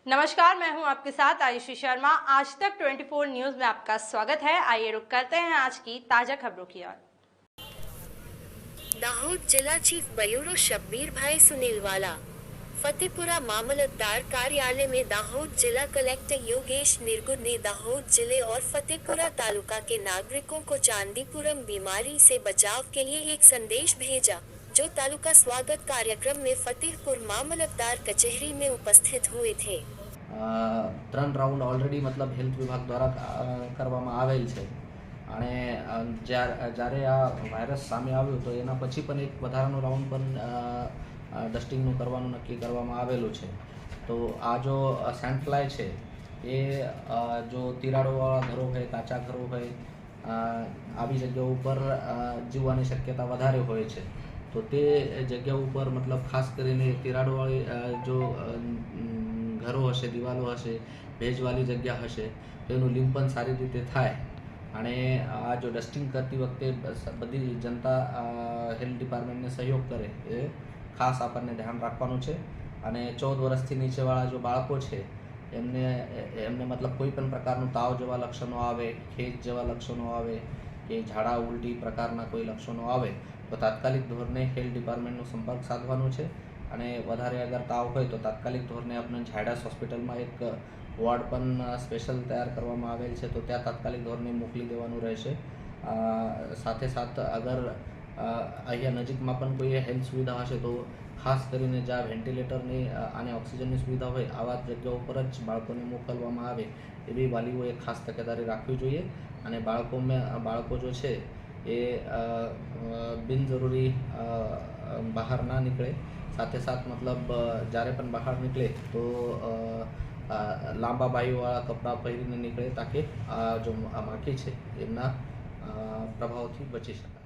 नमस्कार, मैं हूं आपके साथ आयुषी शर्मा। आज तक 24 न्यूज में आपका स्वागत है। आइए रुक करते हैं आज की ताजा खबरों की ओर। दाहोद जिला चीफ ब्यूरो शब्बीर भाई सुनीलवाला। फतेहपुरा मामलतदार कार्यालय में दाहोद जिला कलेक्टर योगेश निर्गुण ने दाहोद जिले और फतेहपुरा तालुका के नागरिकों को चांदीपुरम बीमारी से बचाव के लिए एक संदेश भेजा, जो तालुका स्वागत कार्यक्रम में फतेहपुर मामलतदार कचहरी में उपस्थित हुए थे। 3 રાઉન્ડ ઓલરેડી મતલબ હેલ્થ વિભાગ દ્વારા કરવામાં આવેલ છે અને જ્યારે આ વાયરસ સામે આવ્યો તો એના પછી પણ એક વધારાનો રાઉન્ડ પણ ડસ્ટિંગનું કરવાનું નક્કી કરવામાં આવેલું છે। તો આ જો સેન્ડ ફ્લાય છે એ જો તિરાડોવાળા ઘરો હોય, કાચા ઘરો હોય, આવી જગ્યાઓ ઉપર જીવવાની શક્યતા વધારે હોય છે। તો તે જગ્યા ઉપર મતલબ ખાસ કરીને તિરાડોવાળી જો ઘરો હશે, દિવાલો હશે, ભેજવાળી જગ્યા હશે તો એનું લીંપન સારી રીતે થાય અને આ જો ડસ્ટિંગ કરતી વખતે બધી જનતા હેલ્થ ડિપાર્ટમેન્ટને સહયોગ કરે એ ખાસ આપણને ધ્યાન રાખવાનું છે। અને 14 વર્ષથી નીચેવાળા જો બાળકો છે એમને મતલબ કોઈ પણ પ્રકારનું તાવ જેવા લક્ષણો આવે, ખેંચ જેવા લક્ષણો આવે કે ઝાડા ઉલટી પ્રકારના કોઈ લક્ષણો આવે તો તાત્કાલિક ધોરણે હેલ્થ ડિપાર્ટમેન્ટનો સંપર્ક સાધવાનો છે। અને વધારે અગર તાવ હોય તો તાત્કાલિક ધોરણે આપણે ઝાયડસ હોસ્પિટલમાં એક વોર્ડ પણ સ્પેશિયલ તૈયાર કરવામાં આવેલ છે તો ત્યાં તાત્કાલિક ધોરણે મોકલી દેવાનું રહેશે। સાથે સાથ અગર અહીંયા નજીકમાં પણ કોઈ હેલ્થ સુવિધા હશે તો ખાસ કરીને જ્યાં વેન્ટિલેટરની અને ઓક્સિજનની સુવિધા હોય આવા જગ્યાઓ પર જ બાળકોને મોકલવામાં આવે એવી વાલીઓએ ખાસ તકેદારી રાખવી જોઈએ। અને બાળકો જો છે એ બિનજરૂરી બહાર ના નીકળે। સાથે સાથ મતલબ જ્યારે પણ બહાર નીકળે તો લાંબા બાહીવાળા કપડાં પહેરીને નીકળે તાકે આ જો આ માખી છે એમના પ્રભાવથી બચી શકાય।